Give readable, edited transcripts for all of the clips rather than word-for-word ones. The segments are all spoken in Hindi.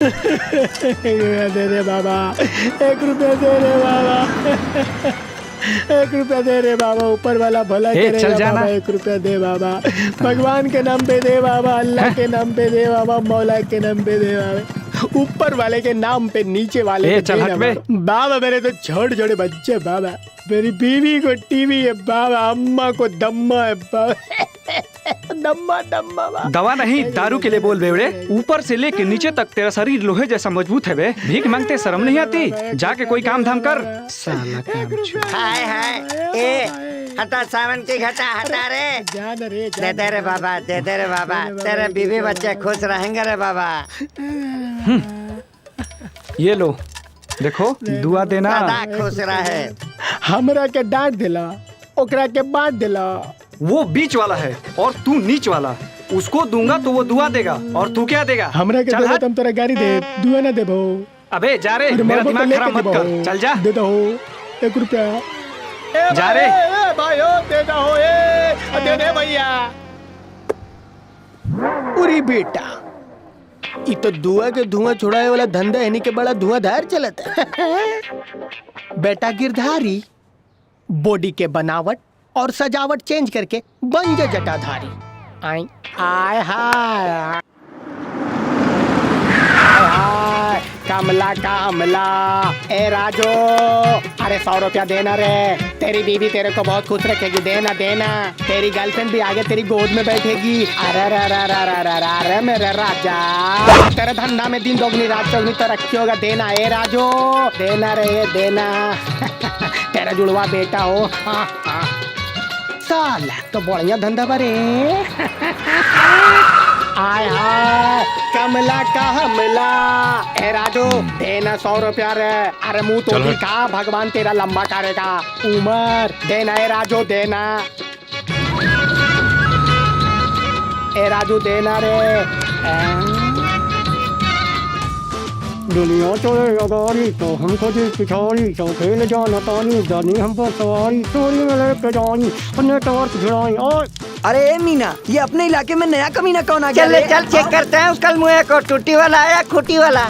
दे दे बाबा, 1 रुपया दे रे बाबा, 1 रुपया दे रे बाबा, ऊपर वाला भला करेगा बाबा, 1 रुपया दे बाबा, भगवान के नाम पे दे बाबा, अल्लाह के नाम पे दे बाबा, मौला के नाम पे दे बाबा, ऊपर वाले के नाम पे नीचे वाले के दे बाबा। बाबा मेरे तो छोटे छोटे बच्चे बाबा, मेरी बीवी को टीवी है बाबा, अम्मा को दम्मा है बाबा, दम्मा दम्मा बाबा। दवा नहीं, दारू के लिए बोल बेवड़े। ऊपर से लेके नीचे तक तेरा शरीर लोहे जैसा मजबूत है बे। भीख मांगते शर्म नहीं आती? जाके कोई काम धाम कर। साला काम छू। हाय हाय, ए हटा सावन की घटा, हटा रे। दे दे रे बाबा, दे दे रे बाबा, तेरे बीवी बच्चे खुश रहेंगे रे बाबा। ये लो, देखो दुआ देना। सदा खुश रहे। हमरा के डांट दिला, ओकरा के बांट दिला। वो बीच वाला है और तू नीच वाला। उसको दूंगा तो वो दुआ देगा और तू क्या देगा? हमरा के देगा तुम तेरा गाड़ी दे, दुआ ना देबो। अबे जा रे, मेरा दिमाग खराब मत कर। चल जा। दे दो 1 रुपया। जा रे भाई, दे दो, दे दे भैया। उरी बेटा, ये तो दुआ के धुआं छुड़ाए वाला धंधा है, नहीं के बड़ा धुआंधार चलता है। बेटा गिरधारी, बॉडी के बनावट और सजावट चेंज करके बन जा जटाधारी। आय हाय हाय, कमला कमला, ए राजू, अरे 100 रुपया देना रे। तेरी बीवी तेरे को बहुत खुश रखेगी, देना देना। तेरी गर्लफ्रेंड भी आगे तेरी गोद में बैठेगी। अरे अरे मेरे राजा, तेरे धंधा में दिन दोगुनी रात चौगुनी तरक्की होगा। देना ए राजू, देना रे देना। तेरा जुड़वा बेटा हो। साला तो बढ़िया धंधा बरे। आय हाय, कमला का हमला। ए राजू, देना 100 रुपया रे। अरे मुंह तो दिखा, भगवान तेरा लंबा करेगा उमर। देना ए राजू, देना। ए राजू देना रे। दुनिया चले गाड़ी तो हमको दी पिछाड़ी, चौथे न जाना तानी, जानी हम पर सवारी, चोरी में लेके जानी, अपने टॉर्च भिड़ाई। और अरे मीना, ये अपने इलाके में नया कमीना कौन आ गया? चल चल चेक करते हैं उसका मुँह को, टूटी वाला है या खूटी वाला।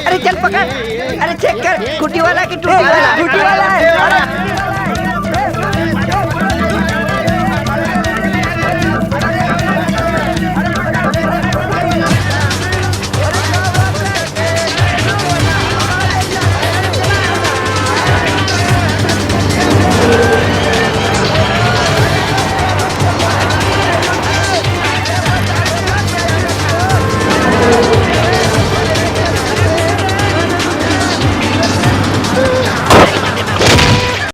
अरे चल पकड़, अरे चेक कर, खूटी वाला की टूटी वाला। टूटी वाला है।